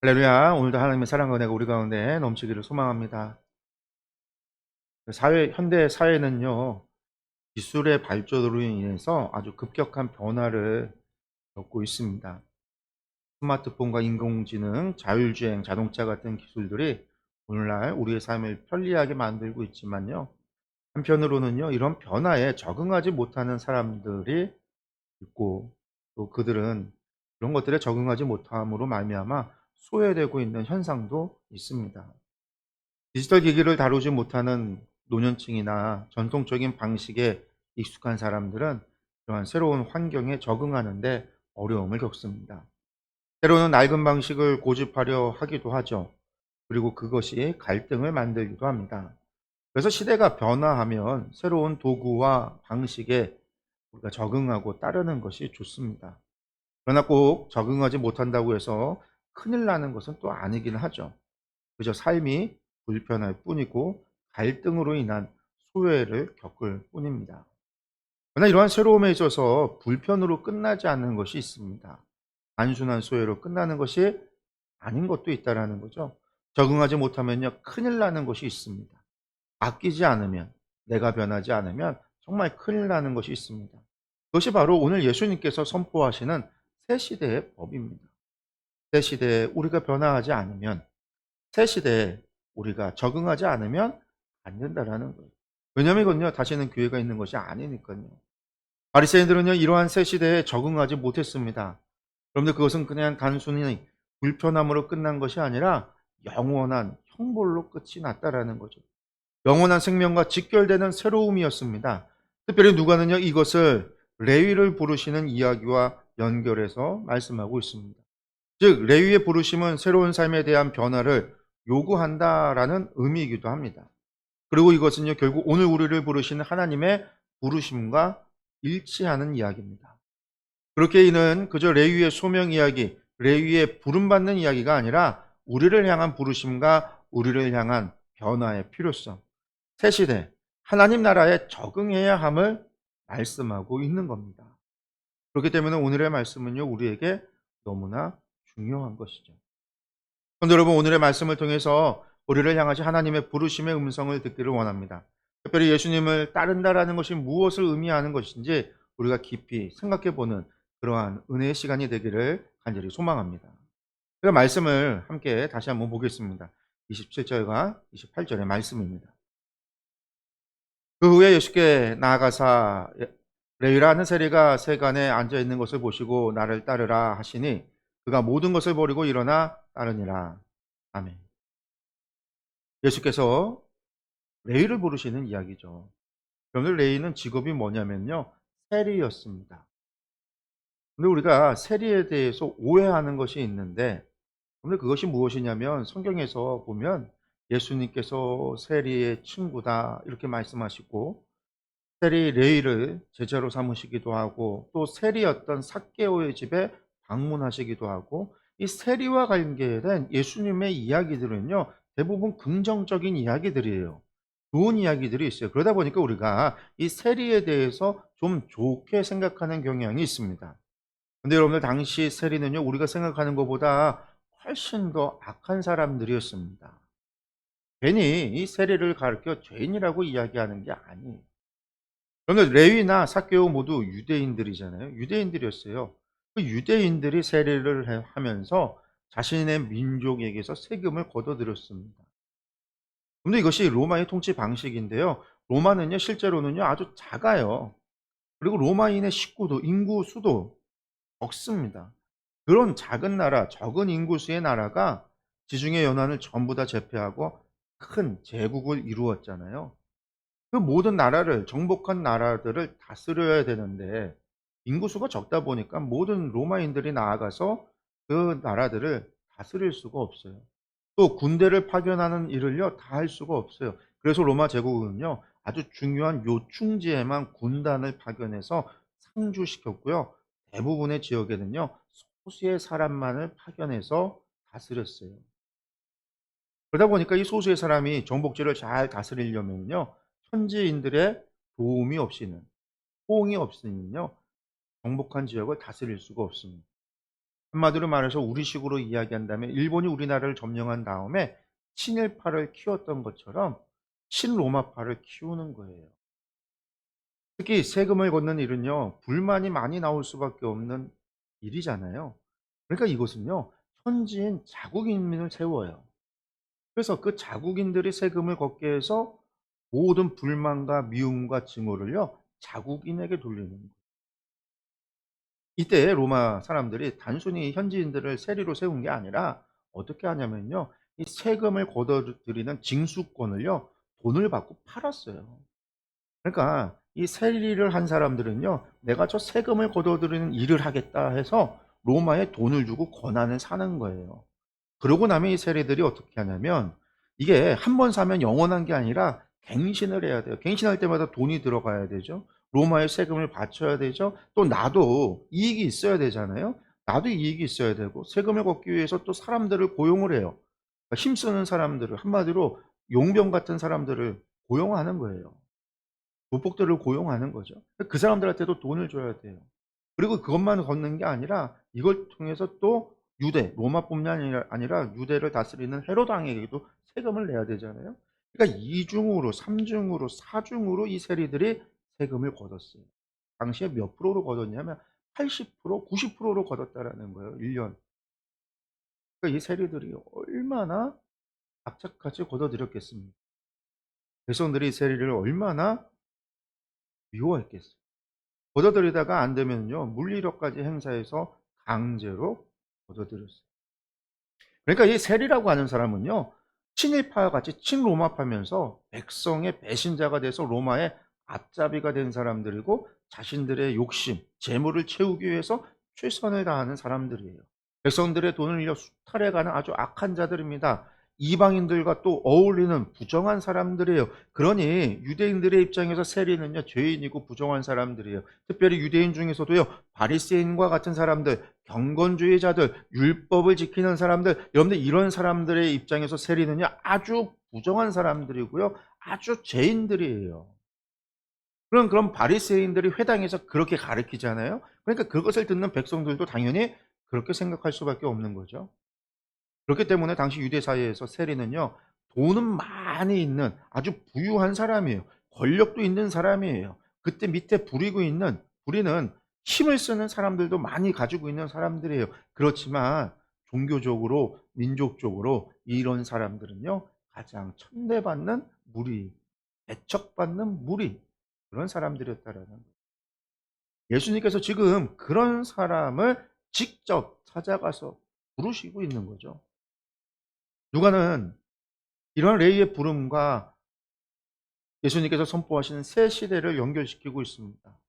할렐루야. 오늘도 하나님의 사랑과 은혜가 우리 가운데 넘치기를 소망합니다. 현대 사회는요, 기술의 발전으로 인해서 아주 급격한 변화를 겪고 있습니다. 스마트폰과 인공지능, 자율주행, 자동차 같은 기술들이 오늘날 우리의 삶을 편리하게 만들고 있지만요, 한편으로는요, 이런 변화에 적응하지 못하는 사람들이 있고, 또 그들은 그런 것들에 적응하지 못함으로 말미암아 소외되고 있는 현상도 있습니다. 디지털 기기를 다루지 못하는 노년층이나 전통적인 방식에 익숙한 사람들은 그러한 새로운 환경에 적응하는데 어려움을 겪습니다. 때로는 낡은 방식을 고집하려 하기도 하죠. 그리고 그것이 갈등을 만들기도 합니다. 그래서 시대가 변화하면 새로운 도구와 방식에 우리가 적응하고 따르는 것이 좋습니다. 그러나 꼭 적응하지 못한다고 해서 큰일 나는 것은 또 아니긴 하죠. 그저 삶이 불편할 뿐이고 갈등으로 인한 소외를 겪을 뿐입니다. 그러나 이러한 새로움에 있어서 불편으로 끝나지 않는 것이 있습니다. 단순한 소외로 끝나는 것이 아닌 것도 있다라는 거죠. 적응하지 못하면요, 큰일 나는 것이 있습니다. 바뀌지 않으면, 내가 변하지 않으면 정말 큰일 나는 것이 있습니다. 그것이 바로 오늘 예수님께서 선포하시는 새 시대의 법입니다. 새 시대에 우리가 변화하지 않으면, 새 시대에 우리가 적응하지 않으면 안 된다라는 거예요. 왜냐하면 이건요, 다시는 기회가 있는 것이 아니니까요. 바리새인들은요, 이러한 새 시대에 적응하지 못했습니다. 그런데 그것은 그냥 단순히 불편함으로 끝난 것이 아니라 영원한 형벌로 끝이 났다라는 거죠. 영원한 생명과 직결되는 새로움이었습니다. 특별히 누가는요, 이것을 레위를 부르시는 이야기와 연결해서 말씀하고 있습니다. 즉 레위의 부르심은 새로운 삶에 대한 변화를 요구한다라는 의미이기도 합니다. 그리고 이것은요, 결국 오늘 우리를 부르시는 하나님의 부르심과 일치하는 이야기입니다. 그렇게 이는 그저 레위의 소명 이야기, 레위의 부름받는 이야기가 아니라 우리를 향한 부르심과 우리를 향한 변화의 필요성, 새 시대 하나님 나라에 적응해야 함을 말씀하고 있는 겁니다. 그렇기 때문에 오늘의 말씀은요, 우리에게 너무나 중요한 것이죠. 그런데 여러분, 오늘의 말씀을 통해서 우리를 향하신 하나님의 부르심의 음성을 듣기를 원합니다. 특별히 예수님을 따른다라는 것이 무엇을 의미하는 것인지 우리가 깊이 생각해보는 그러한 은혜의 시간이 되기를 간절히 소망합니다. 그 말씀을 함께 다시 한번 보겠습니다. 27절과 28절의 말씀입니다. 그 후에 예수께 나아가사 레위라는 세리가 세간에 앉아 있는 것을 보시고 나를 따르라 하시니 그가 모든 것을 버리고 일어나 따르니라. 아멘. 예수께서 레위를 부르시는 이야기죠. 그런데 레위는 직업이 뭐냐면요, 세리였습니다. 근데 우리가 세리에 대해서 오해하는 것이 있는데, 근데 그것이 무엇이냐면 성경에서 보면 예수님께서 세리의 친구다 이렇게 말씀하시고, 세리 레위를 제자로 삼으시기도 하고, 또 세리였던 삭개오의 집에 방문하시기도 하고, 이 세리와 관계된 예수님의 이야기들은요, 대부분 긍정적인 이야기들이에요. 좋은 이야기들이 있어요. 그러다 보니까 우리가 이 세리에 대해서 좀 좋게 생각하는 경향이 있습니다. 근데 여러분들, 당시 세리는요, 우리가 생각하는 것보다 훨씬 더 악한 사람들이었습니다. 괜히 이 세리를 가르쳐 죄인이라고 이야기하는 게 아니에요. 그러면 레위나 삭개오 모두 유대인들이잖아요. 유대인들이었어요. 그 유대인들이 세리를 하면서 자신의 민족에게서 세금을 걷어들였습니다. 근데 이것이 로마의 통치 방식인데요. 로마는요, 실제로는요, 아주 작아요. 그리고 로마인의 식구도, 인구 수도 적습니다. 그런 작은 나라, 적은 인구수의 나라가 지중해 연안을 전부 다 제패하고 큰 제국을 이루었잖아요. 그 모든 나라를, 정복한 나라들을 다스려야 되는데 인구수가 적다 보니까 모든 로마인들이 나아가서 그 나라들을 다스릴 수가 없어요. 또 군대를 파견하는 일을요, 다 할 수가 없어요. 그래서 로마 제국은요, 아주 중요한 요충지에만 군단을 파견해서 상주시켰고요. 대부분의 지역에는요, 소수의 사람만을 파견해서 다스렸어요. 그러다 보니까 이 소수의 사람이 정복지를 잘 다스리려면요, 현지인들의 도움이 없이는, 호응이 없이는요, 정복한 지역을 다스릴 수가 없습니다. 한마디로 말해서 우리식으로 이야기한다면 일본이 우리나라를 점령한 다음에 친일파를 키웠던 것처럼 친로마파를 키우는 거예요. 특히 세금을 걷는 일은요, 불만이 많이 나올 수밖에 없는 일이잖아요. 그러니까 이것은요, 현지인 자국인민을 세워요. 그래서 그 자국인들이 세금을 걷게 해서 모든 불만과 미움과 증오를요, 자국인에게 돌리는 거예요. 이때 로마 사람들이 단순히 현지인들을 세리로 세운 게 아니라 어떻게 하냐면요, 이 세금을 걷어들이는 징수권을요, 돈을 받고 팔았어요. 그러니까 이 세리를 한 사람들은요, 내가 저 세금을 걷어들이는 일을 하겠다 해서 로마에 돈을 주고 권한을 사는 거예요. 그러고 나면 이 세리들이 어떻게 하냐면, 이게 한 번 사면 영원한 게 아니라 갱신을 해야 돼요. 갱신할 때마다 돈이 들어가야 되죠. 로마에 세금을 바쳐야 되죠. 또 나도 이익이 있어야 되잖아요. 나도 이익이 있어야 되고, 세금을 걷기 위해서 또 사람들을 고용을 해요. 그러니까 힘쓰는 사람들을, 한마디로 용병 같은 사람들을 고용하는 거예요. 조폭들을 고용하는 거죠. 그 사람들한테도 돈을 줘야 돼요. 그리고 그것만 걷는 게 아니라 이걸 통해서 또 유대, 로마뿐만 아니라 유대를 다스리는 헤롯 왕에게도 세금을 내야 되잖아요. 그러니까 2중으로 3중으로 4중으로 이 세리들이 세금을 걷었어요. 당시에 몇 프로로 걷었냐면 80%, 90%로 걷었다라는 거예요. 1년. 그러니까 이 세리들이 얼마나 악착같이 걷어들였겠습니까? 백성들이 이 세리를 얼마나 미워했겠어요. 걷어들이다가 안 되면요, 물리력까지 행사해서 강제로 걷어들였어요. 그러니까 이 세리라고 하는 사람은요, 친일파와 같이 친로마파면서 백성의 배신자가 돼서 로마의 앞잡이가 된 사람들이고, 자신들의 욕심, 재물을 채우기 위해서 최선을 다하는 사람들이에요. 백성들의 돈을 이어 수탈해가는 아주 악한 자들입니다. 이방인들과 또 어울리는 부정한 사람들이에요. 그러니 유대인들의 입장에서 세리는요, 죄인이고 부정한 사람들이에요. 특별히 유대인 중에서도요, 바리새인과 같은 사람들, 경건주의자들, 율법을 지키는 사람들, 여러분들 이런 사람들의 입장에서 세리는요, 아주 부정한 사람들이고요, 아주 죄인들이에요. 그럼 바리새인들이 회당에서 그렇게 가르치잖아요. 그러니까 그것을 듣는 백성들도 당연히 그렇게 생각할 수밖에 없는 거죠. 그렇기 때문에 당시 유대 사회에서 세리는요, 돈은 많이 있는 아주 부유한 사람이에요. 권력도 있는 사람이에요. 그때 밑에 부리는 힘을 쓰는 사람들도 많이 가지고 있는 사람들이에요. 그렇지만 종교적으로, 민족적으로 이런 사람들은요, 가장 천대받는 무리, 배척받는 무리, 그런 사람들이었다라는 거예요. 예수님께서 지금 그런 사람을 직접 찾아가서 부르시고 있는 거죠. 누가는 이런 레위의 부름과 예수님께서 선포하시는 새 시대를 연결시키고 있습니다.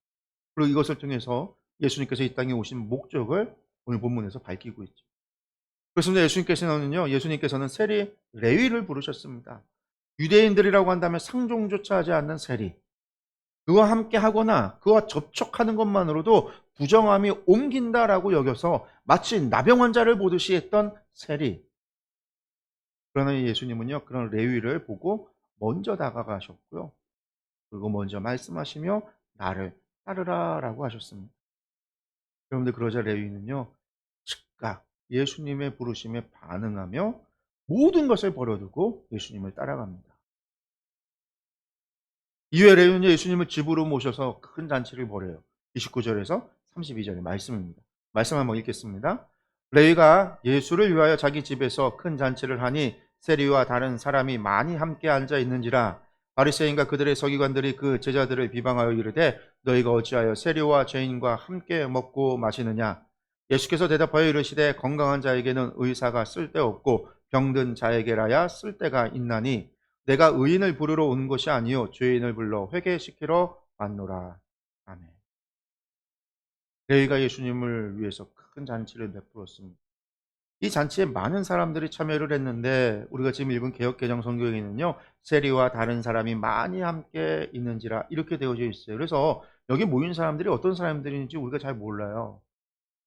그리고 이것을 통해서 예수님께서 이 땅에 오신 목적을 오늘 본문에서 밝히고 있죠. 그렇습니다. 예수님께서는 세리 레위를 부르셨습니다. 유대인들이라고 한다면 상종조차 하지 않는 세리, 그와 함께 하거나 그와 접촉하는 것만으로도 부정함이 옮긴다라고 여겨서 마치 나병 환자를 보듯이 했던 세리. 그러나 예수님은요, 그런 레위를 보고 먼저 다가가셨고요. 그리고 먼저 말씀하시며 나를 따르라라고 하셨습니다. 여러분들 그러자 레위는요, 즉각 예수님의 부르심에 반응하며 모든 것을 버려두고 예수님을 따라갑니다. 이후에 레위는 예수님을 집으로 모셔서 큰 잔치를 벌여요. 29절에서 32절의 말씀입니다. 말씀 한번 읽겠습니다. 레위가 예수를 위하여 자기 집에서 큰 잔치를 하니 세리와 다른 사람이 많이 함께 앉아 있는지라. 바리새인과 그들의 서기관들이 그 제자들을 비방하여 이르되 너희가 어찌하여 세리와 죄인과 함께 먹고 마시느냐. 예수께서 대답하여 이르시되 건강한 자에게는 의사가 쓸데없고 병든 자에게라야 쓸데가 있나니 내가 의인을 부르러 온 것이 아니요 죄인을 불러 회개시키러 왔노라. 아멘. 레위가 예수님을 위해서 큰 잔치를 베풀었습니다. 이 잔치에 많은 사람들이 참여를 했는데 우리가 지금 읽은 개역개정 성경에는요, 세리와 다른 사람이 많이 함께 있는지라 이렇게 되어져 있어요. 그래서 여기 모인 사람들이 어떤 사람들인지 우리가 잘 몰라요.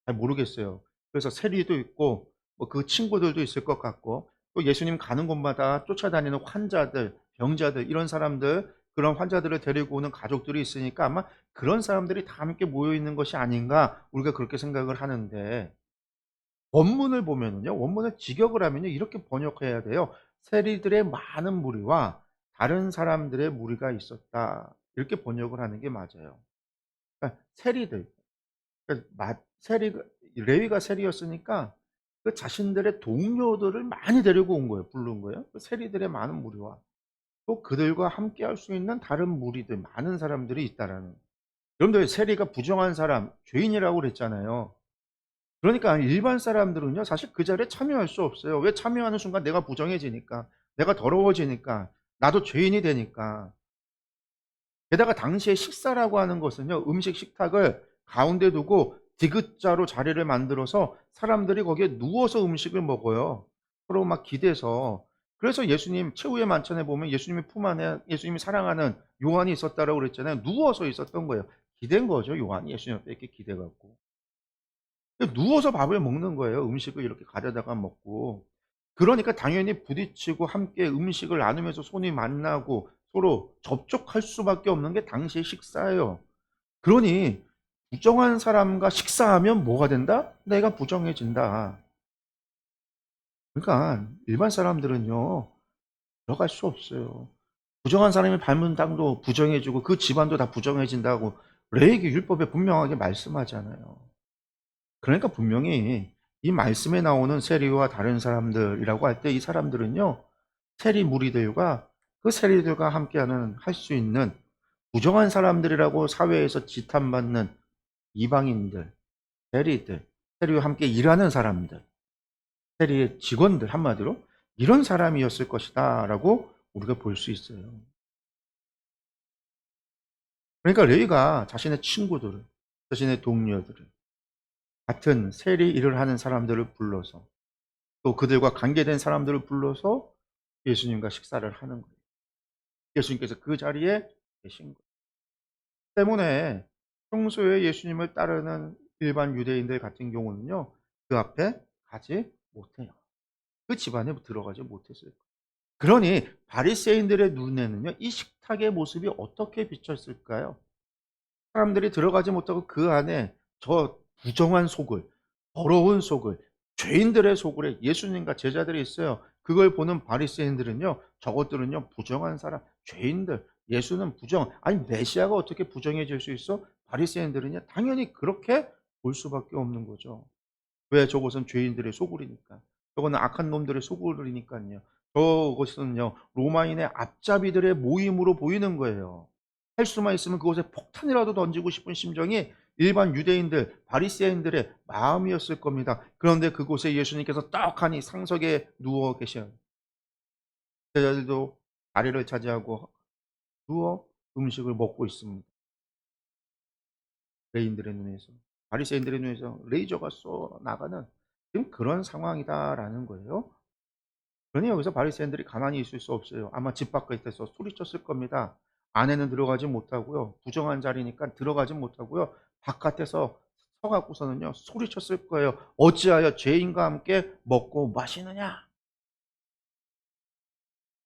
잘 모르겠어요. 그래서 세리도 있고 뭐 그 친구들도 있을 것 같고, 또 예수님 가는 곳마다 쫓아다니는 환자들, 병자들, 이런 사람들, 그런 환자들을 데리고 오는 가족들이 있으니까 아마 그런 사람들이 다 함께 모여 있는 것이 아닌가, 우리가 그렇게 생각을 하는데, 원문을 보면은요. 원문을 직역을 하면요. 이렇게 번역해야 돼요. "세리들의 많은 무리와 다른 사람들의 무리가 있었다." 이렇게 번역을 하는 게 맞아요. 그러니까 세리들, 그러니까 세리가, 레위가 세리였으니까 그 자신들의 동료들을 많이 데리고 온 거예요. 부른 거예요. 그 세리들의 많은 무리와 또 그들과 함께 할 수 있는 다른 무리들, 많은 사람들이 있다라는. 여러분들 세리가 부정한 사람, 죄인이라고 그랬잖아요. 그러니까 일반 사람들은요 사실 그 자리에 참여할 수 없어요. 왜? 참여하는 순간 내가 부정해지니까. 내가 더러워지니까. 나도 죄인이 되니까. 게다가 당시에 식사라고 하는 것은요 음식 식탁을 가운데 두고 디귿자로 자리를 만들어서 사람들이 거기에 누워서 음식을 먹어요. 서로 막 기대서. 그래서 예수님 최후의 만찬에 보면 예수님의 품 안에 예수님이 사랑하는 요한이 있었다라고 그랬잖아요. 누워서 있었던 거예요. 기댄 거죠, 요한이 예수님 앞에 이렇게 기대 갖고. 누워서 밥을 먹는 거예요. 음식을 이렇게 가져다가 먹고. 그러니까 당연히 부딪히고 함께 음식을 나누면서 손이 만나고 서로 접촉할 수밖에 없는 게 당시의 식사예요. 그러니 부정한 사람과 식사하면 뭐가 된다? 내가 부정해진다. 그러니까 일반 사람들은요 들어갈 수 없어요. 부정한 사람이 밟은 땅도 부정해지고 그 집안도 다 부정해진다고 레위기 율법에 분명하게 말씀하잖아요. 그러니까 분명히 이 말씀에 나오는 세리와 다른 사람들이라고 할 때 이 사람들은요 세리 무리들과 그 세리들과 함께하는 할 수 있는 부정한 사람들이라고 사회에서 지탄받는 이방인들, 세리들, 세리와 함께 일하는 사람들, 세리의 직원들, 한마디로 이런 사람이었을 것이다라고 우리가 볼 수 있어요. 그러니까 레위가 자신의 친구들을, 자신의 동료들을, 같은 세리 일을 하는 사람들을 불러서 또 그들과 관계된 사람들을 불러서 예수님과 식사를 하는 거예요. 예수님께서 그 자리에 계신 거예요. 때문에 평소에 예수님을 따르는 일반 유대인들 같은 경우는요 그 앞에 가지 못해요. 그 집안에 들어가지 못했어요. 그러니 바리새인들의 눈에는요 이 식탁의 모습이 어떻게 비쳤을까요? 사람들이 들어가지 못하고 그 안에 저 부정한 속을, 더러운 속을, 죄인들의 속을에 예수님과 제자들이 있어요. 그걸 보는 바리새인들은요 저것들은요 부정한 사람, 죄인들, 예수는 부정, 아니 메시아가 어떻게 부정해질 수 있어? 바리새인들은요 당연히 그렇게 볼 수밖에 없는 거죠. 왜? 저것은 죄인들의 소굴이니까. 저거는 악한 놈들의 소굴이니까요. 저것은요 로마인의 앞잡이들의 모임으로 보이는 거예요. 할 수만 있으면 그곳에 폭탄이라도 던지고 싶은 심정이 일반 유대인들, 바리새인들의 마음이었을 겁니다. 그런데 그곳에 예수님께서 떡하니 상석에 누워 계셔요. 제자들도 자리를 차지하고 누워 음식을 먹고 있습니다. 레인들의 눈에서, 바리새인들의 눈에서 레이저가 쏘 나가는 지금 그런 상황이다라는 거예요. 그러니 여기서 바리새인들이 가만히 있을 수 없어요. 아마 집 밖에서 소리쳤을 겁니다. 안에는 들어가지 못하고요. 부정한 자리니까 들어가지 못하고요. 바깥에서 서 갖고서는요 소리쳤을 거예요. "어찌하여 죄인과 함께 먹고 마시느냐?"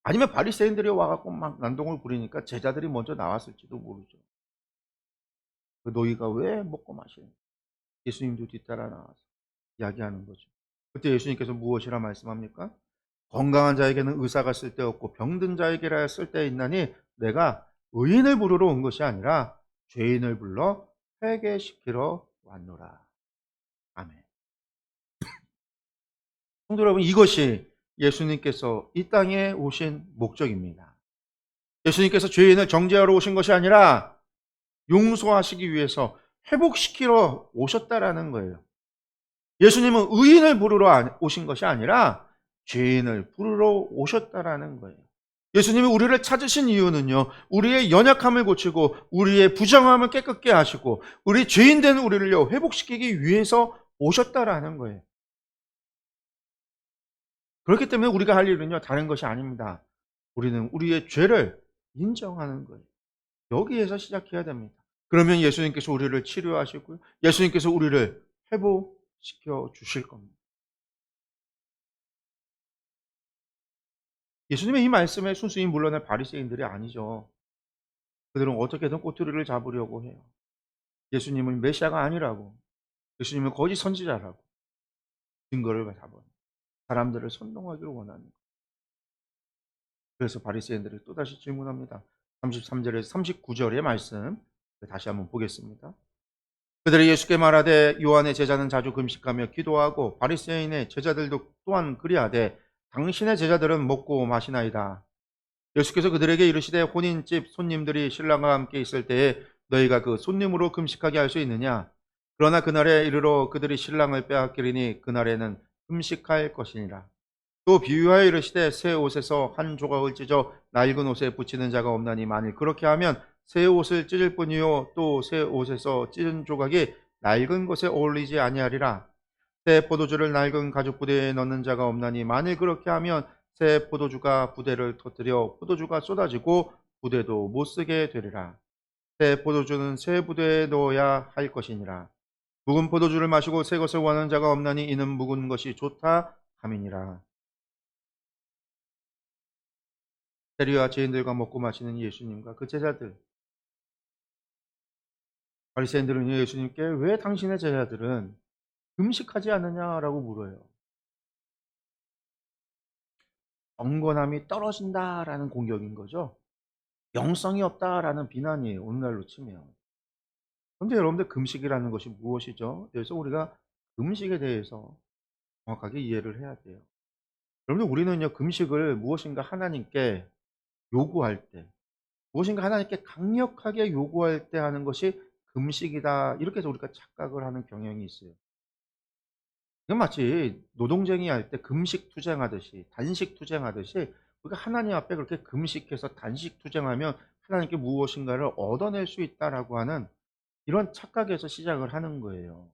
아니면 바리새인들이 와 갖고 막 난동을 부리니까 제자들이 먼저 나왔을지도 모르죠. "그 너희가 왜 먹고 마시느냐?" 예수님도 뒤따라 나와서 이야기하는 거죠. 그때 예수님께서 무엇이라 말씀합니까? "건강한 자에게는 의사가 쓸데없고 병든 자에게라 쓸데있나니 내가 의인을 부르러 온 것이 아니라 죄인을 불러 회개시키러 왔노라." 아멘. 성도 여러분, 이것이 예수님께서 이 땅에 오신 목적입니다. 예수님께서 죄인을 정죄하러 오신 것이 아니라 용서하시기 위해서 회복시키러 오셨다라는 거예요. 예수님은 의인을 부르러 오신 것이 아니라 죄인을 부르러 오셨다라는 거예요. 예수님이 우리를 찾으신 이유는요, 우리의 연약함을 고치고 우리의 부정함을 깨끗게 하시고 우리 죄인 된 우리를요 회복시키기 위해서 오셨다라는 거예요. 그렇기 때문에 우리가 할 일은요 다른 것이 아닙니다. 우리는 우리의 죄를 인정하는 거예요. 여기에서 시작해야 됩니다. 그러면 예수님께서 우리를 치료하시고요, 예수님께서 우리를 회복시켜 주실 겁니다. 예수님의 이 말씀에 순순히 물러날 바리새인들이 아니죠. 그들은 어떻게든 꼬투리를 잡으려고 해요. 예수님은 메시아가 아니라고, 예수님은 거짓 선지자라고, 증거를 잡아 사람들을 선동하기를 원하는 거예요. 그래서 바리새인들이 또다시 질문합니다. 33절에서 39절의 말씀 다시 한번 보겠습니다. 그들이 예수께 말하되 요한의 제자는 자주 금식하며 기도하고 바리새인의 제자들도 또한 그리하되 당신의 제자들은 먹고 마시나이다. 예수께서 그들에게 이르시되 혼인집 손님들이 신랑과 함께 있을 때에 너희가 그 손님으로 금식하게 할 수 있느냐? 그러나 그날에 이르러 그들이 신랑을 빼앗기리니 그날에는 금식할 것이니라. 또 비유하여 이르시되 새 옷에서 한 조각을 찢어 낡은 옷에 붙이는 자가 없나니 만일 그렇게 하면 새 옷을 찢을 뿐이요 또 새 옷에서 찢은 조각이 낡은 것에 어울리지 아니하리라. 새 포도주를 낡은 가죽 부대에 넣는 자가 없나니 만일 그렇게 하면 새 포도주가 부대를 터뜨려 포도주가 쏟아지고 부대도 못 쓰게 되리라. 새 포도주는 새 부대에 넣어야 할 것이니라. 묵은 포도주를 마시고 새 것을 원하는 자가 없나니 이는 묵은 것이 좋다 함이니라. 세리와 죄인들과 먹고 마시는 예수님과 그 제자들, 바리새인들은 예수님께 왜 당신의 제자들은 금식하지 않느냐라고 물어요. 경건함이 떨어진다라는 공격인 거죠. 영성이 없다라는 비난이에요. 오늘날로 치면. 그런데 여러분들 금식이라는 것이 무엇이죠? 그래서 우리가 금식에 대해서 정확하게 이해를 해야 돼요. 여러분들 우리는요 금식을 무엇인가 하나님께 요구할 때, 무엇인가 하나님께 강력하게 요구할 때 하는 것이 금식이다 이렇게 해서 우리가 착각을 하는 경향이 있어요. 이건 마치 노동쟁이 할 때 금식 투쟁하듯이 단식 투쟁하듯이 우리가 하나님 앞에 그렇게 금식해서 단식 투쟁하면 하나님께 무엇인가를 얻어낼 수 있다라고 하는 이런 착각에서 시작을 하는 거예요.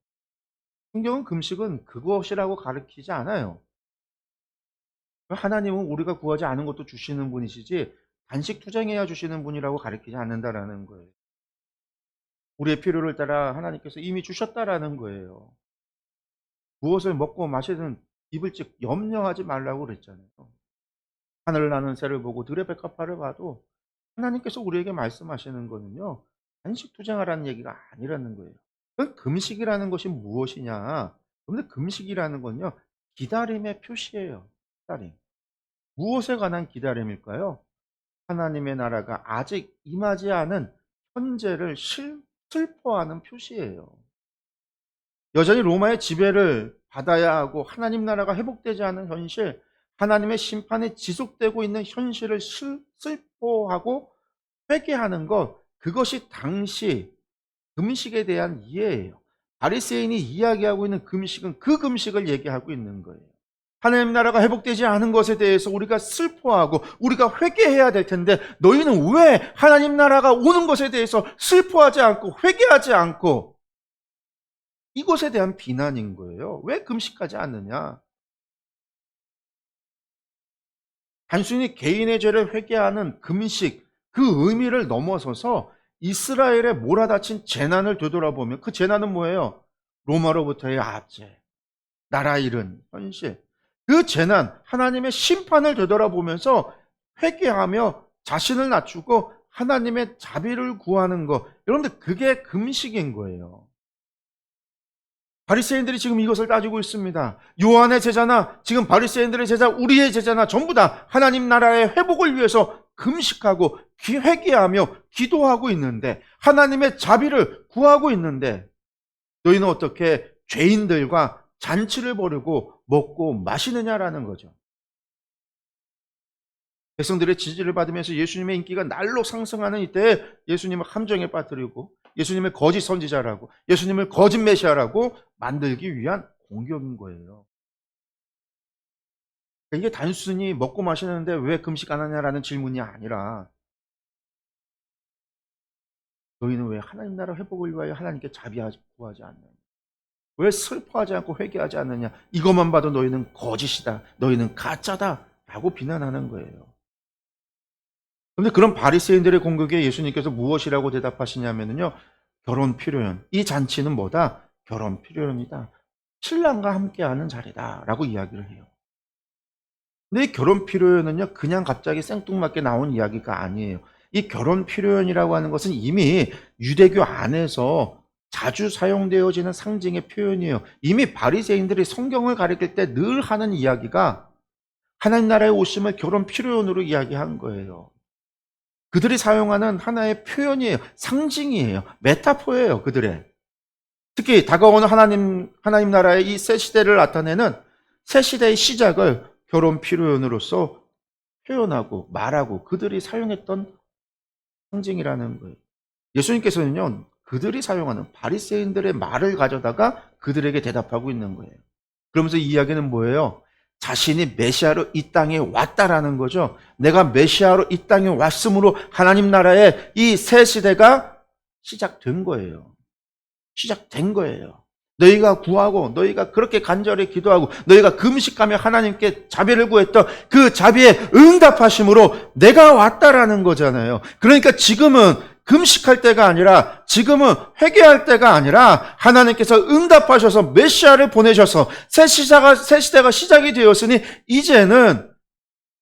성경은 금식은 그것이라고 가르치지 않아요. 하나님은 우리가 구하지 않은 것도 주시는 분이시지 단식 투쟁해야 주시는 분이라고 가르치지 않는다라는 거예요. 우리의 필요를 따라 하나님께서 이미 주셨다라는 거예요. 무엇을 먹고 마시든 입을 즉 염려하지 말라고 그랬잖아요. 하늘을 나는 새를 보고 들의 백합화를 봐도 하나님께서 우리에게 말씀하시는 거는요. 단식 투쟁하라는 얘기가 아니라는 거예요. 그 금식이라는 것이 무엇이냐? 근데 금식이라는 건요. 기다림의 표시예요. 기다림. 무엇에 관한 기다림일까요? 하나님의 나라가 아직 임하지 않은 현재를 슬퍼하는 표시예요. 여전히 로마의 지배를 받아야 하고 하나님 나라가 회복되지 않은 현실, 하나님의 심판이 지속되고 있는 현실을 슬퍼하고 회개하는 것, 그것이 당시 금식에 대한 이해예요. 바리새인이 이야기하고 있는 금식은 그 금식을 얘기하고 있는 거예요. 하나님 나라가 회복되지 않은 것에 대해서 우리가 슬퍼하고 우리가 회개해야 될 텐데 너희는 왜 하나님 나라가 오는 것에 대해서 슬퍼하지 않고 회개하지 않고 이것에 대한 비난인 거예요. 왜 금식하지 않느냐? 단순히 개인의 죄를 회개하는 금식, 그 의미를 넘어서서 이스라엘의 몰아닥친 재난을 되돌아보면 그 재난은 뭐예요? 로마로부터의 압제, 나라 잃은 현실. 그 재난, 하나님의 심판을 되돌아보면서 회개하며 자신을 낮추고 하나님의 자비를 구하는 것. 여러분들 그게 금식인 거예요. 바리새인들이 지금 이것을 따지고 있습니다. 요한의 제자나 지금 바리새인들의 제자, 우리의 제자나 전부 다 하나님 나라의 회복을 위해서 금식하고 회개하며 기도하고 있는데 하나님의 자비를 구하고 있는데 너희는 어떻게 죄인들과 잔치를 벌이고 먹고 마시느냐라는 거죠. 백성들의 지지를 받으면서 예수님의 인기가 날로 상승하는 이때에 예수님을 함정에 빠뜨리고 예수님을 거짓 선지자라고 예수님을 거짓 메시아라고 만들기 위한 공격인 거예요. 이게 단순히 먹고 마시는데 왜 금식 안 하냐라는 질문이 아니라 너희는 왜 하나님 나라 회복을 위하여 하나님께 자비하지 구하지 않느냐? 왜 슬퍼하지 않고 회개하지 않느냐? 이것만 봐도 너희는 거짓이다. 너희는 가짜다. 라고 비난하는 거예요. 그런데 그런 바리새인들의 공격에 예수님께서 무엇이라고 대답하시냐면요. 결혼 필요연. 이 잔치는 뭐다? 결혼 필요연이다. 신랑과 함께하는 자리다. 라고 이야기를 해요. 근데 이 결혼 필요연은요. 그냥 갑자기 생뚱맞게 나온 이야기가 아니에요. 이 결혼 필요연이라고 하는 것은 이미 유대교 안에서 자주 사용되어지는 상징의 표현이에요. 이미 바리새인들이 성경을 가리킬 때 늘 하는 이야기가 하나님 나라에 오심을 결혼 필요론으로 이야기한 거예요. 그들이 사용하는 하나의 표현이에요. 상징이에요. 메타포예요. 그들의. 특히 다가오는 하나님 나라의 이 새 시대를 나타내는 새 시대의 시작을 결혼 필요론으로서 표현하고 말하고 그들이 사용했던 상징이라는 거예요. 예수님께서는요, 그들이 사용하는 바리새인들의 말을 가져다가 그들에게 대답하고 있는 거예요. 그러면서 이 이야기는 뭐예요? 자신이 메시아로 이 땅에 왔다라는 거죠. 내가 메시아로 이 땅에 왔으므로 하나님 나라의 이 새 시대가 시작된 거예요. 시작된 거예요. 너희가 구하고 너희가 그렇게 간절히 기도하고 너희가 금식하며 하나님께 자비를 구했던 그 자비에 응답하심으로 내가 왔다라는 거잖아요. 그러니까 지금은 금식할 때가 아니라 지금은 회개할 때가 아니라 하나님께서 응답하셔서 메시아를 보내셔서 새 시대가 시작이 되었으니 이제는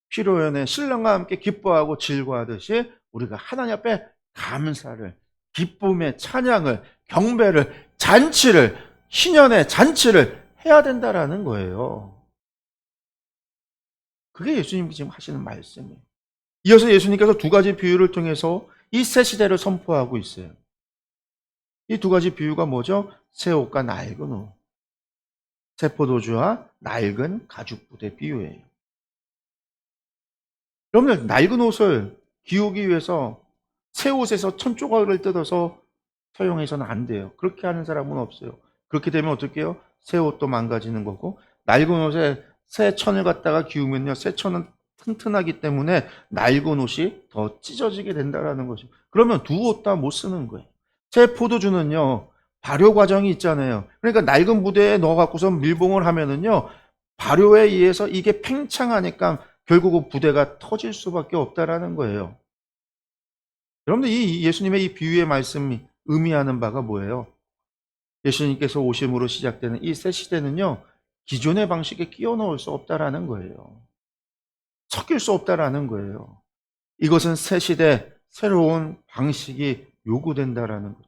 피로연의 신랑과 함께 기뻐하고 즐거워하듯이 우리가 하나님 앞에 감사를, 기쁨의 찬양을, 경배를, 잔치를, 신년의 잔치를 해야 된다라는 거예요. 그게 예수님이 지금 하시는 말씀이에요. 이어서 예수님께서 두 가지 비유를 통해서 이 새 시대를 선포하고 있어요. 이 두 가지 비유가 뭐죠? 새 옷과 낡은 옷, 새 포도주와 낡은 가죽 부대 비유예요. 여러분들 낡은 옷을 기우기 위해서 새 옷에서 천 조각을 뜯어서 사용해서는 안 돼요. 그렇게 하는 사람은 없어요. 그렇게 되면 어떻게 해요? 새 옷도 망가지는 거고 낡은 옷에 새 천을 갖다가 기우면요. 새 천은 튼튼하기 때문에 낡은 옷이 더 찢어지게 된다는 거죠. 그러면 두 옷 다 못 쓰는 거예요. 새 포도주는요. 발효 과정이 있잖아요. 그러니까 낡은 부대에 넣어 갖고서 밀봉을 하면은요. 발효에 의해서 이게 팽창하니까 결국은 부대가 터질 수밖에 없다라는 거예요. 여러분들 이 예수님의 이 비유의 말씀이 의미하는 바가 뭐예요? 예수님께서 오심으로 시작되는 이 새 시대는요, 기존의 방식에 끼워 넣을 수 없다라는 거예요. 섞일 수 없다라는 거예요. 이것은 새 시대, 새로운 방식이 요구된다라는 거죠.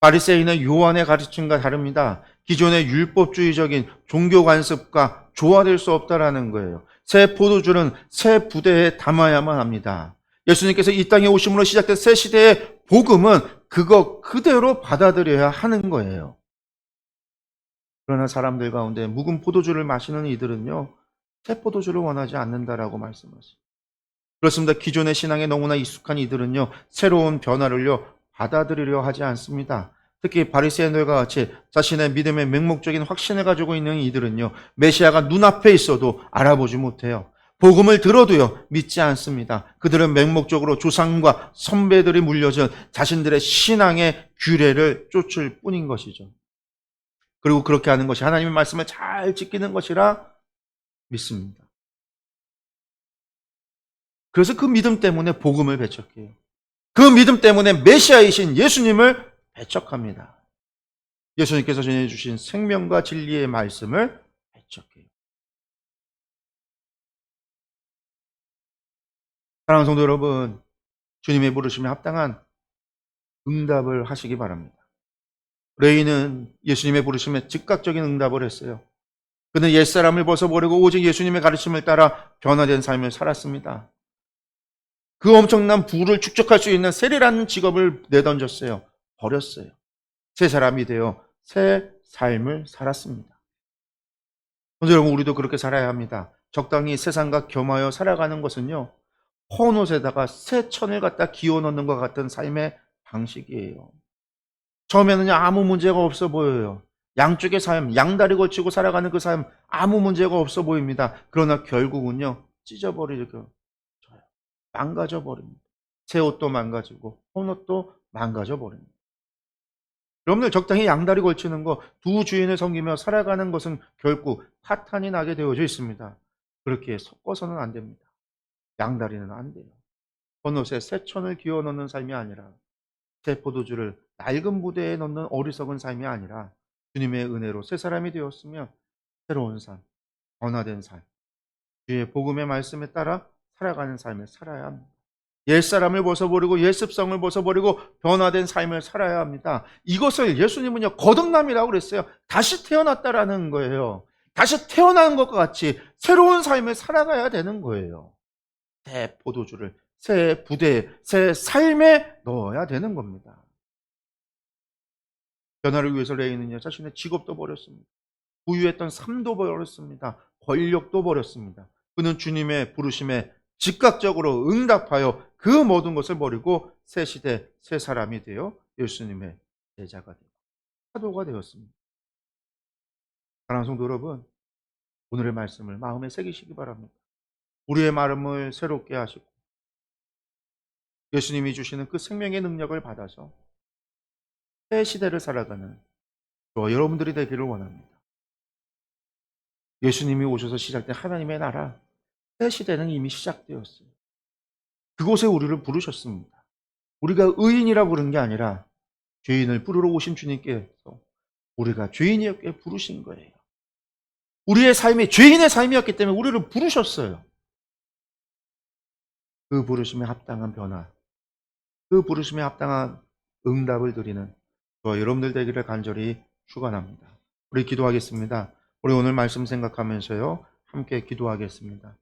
바리새인은 요한의 가르침과 다릅니다. 기존의 율법주의적인 종교 관습과 조화될 수 없다라는 거예요. 새 포도주는 새 부대에 담아야만 합니다. 예수님께서 이 땅에 오심으로 시작된 새 시대의 복음은 그거 그대로 받아들여야 하는 거예요. 그러나 사람들 가운데 묵은 포도주를 마시는 이들은요, 새 포도주를 원하지 않는다라고 말씀하세요. 그렇습니다. 기존의 신앙에 너무나 익숙한 이들은요, 새로운 변화를요, 받아들이려 하지 않습니다. 특히 바리새인들과 같이 자신의 믿음의 맹목적인 확신을 가지고 있는 이들은요, 메시아가 눈앞에 있어도 알아보지 못해요. 복음을 들어도요, 믿지 않습니다. 그들은 맹목적으로 조상과 선배들이 물려준 자신들의 신앙의 규례를 쫓을 뿐인 것이죠. 그리고 그렇게 하는 것이 하나님의 말씀을 잘 지키는 것이라 믿습니다. 그래서 그 믿음 때문에 복음을 배척해요. 그 믿음 때문에 메시아이신 예수님을 배척합니다. 예수님께서 전해주신 생명과 진리의 말씀을 배척해요. 사랑하는 성도 여러분, 주님의 부르심에 합당한 응답을 하시기 바랍니다. 레이는 예수님의 부르심에 즉각적인 응답을 했어요. 그는 옛사람을 벗어버리고 오직 예수님의 가르침을 따라 변화된 삶을 살았습니다. 그 엄청난 부를 축적할 수 있는 세리라는 직업을 내던졌어요. 버렸어요. 새 사람이 되어 새 삶을 살았습니다. 여러분, 우리도 그렇게 살아야 합니다. 적당히 세상과 겸하여 살아가는 것은요, 헌 옷에다가 새 천을 갖다 기워 넣는 것 같은 삶의 방식이에요. 처음에는 아무 문제가 없어 보여요. 양쪽의 삶, 양다리 걸치고 살아가는 그 삶 아무 문제가 없어 보입니다. 그러나 결국은요, 찢어버리죠. 망가져 버립니다. 새 옷도 망가지고 헌 옷도 망가져 버립니다. 여러분들 적당히 양다리 걸치는 거, 두 주인을 섬기며 살아가는 것은 결국 파탄이 나게 되어져 있습니다. 그렇게 섞어서는 안 됩니다. 양다리는 안 돼요. 헌 옷에 새 천을 기어 넣는 삶이 아니라 새 포도주를 낡은 부대에 넣는 어리석은 삶이 아니라 주님의 은혜로 새 사람이 되었으면 새로운 삶, 변화된 삶, 주의 복음의 말씀에 따라 살아가는 삶을 살아야 합니다. 옛사람을 벗어버리고 옛습성을 벗어버리고 변화된 삶을 살아야 합니다. 이것을 예수님은요, 거듭남이라고 그랬어요. 다시 태어났다라는 거예요. 다시 태어난 것과 같이 새로운 삶을 살아가야 되는 거예요. 새 포도주를 새 부대에, 새 삶에 넣어야 되는 겁니다. 변화를 위해서 레이는요, 자신의 직업도 버렸습니다. 부유했던 삶도 버렸습니다. 권력도 버렸습니다. 그는 주님의 부르심에 즉각적으로 응답하여 그 모든 것을 버리고 새 시대, 새 사람이 되어 예수님의 제자가 되고 사도가 되었습니다. 사랑하는 성도 여러분, 오늘의 말씀을 마음에 새기시기 바랍니다. 우리의 마음을 새롭게 하시고 예수님이 주시는 그 생명의 능력을 받아서 새 시대를 살아가는 저와 여러분들이 되기를 원합니다. 예수님이 오셔서 시작된 하나님의 나라, 새 시대는 이미 시작되었어요. 그곳에 우리를 부르셨습니다. 우리가 의인이라 부른 게 아니라 죄인을 부르러 오신 주님께서 우리가 죄인이었기에 부르신 거예요. 우리의 삶이 죄인의 삶이었기 때문에 우리를 부르셨어요. 그 부르심에 합당한 변화, 그 부르심에 합당한 응답을 드리는 저와 여러분들 되기를 간절히 축원합니다. 우리 기도하겠습니다. 우리 오늘 말씀 생각하면서요, 함께 기도하겠습니다.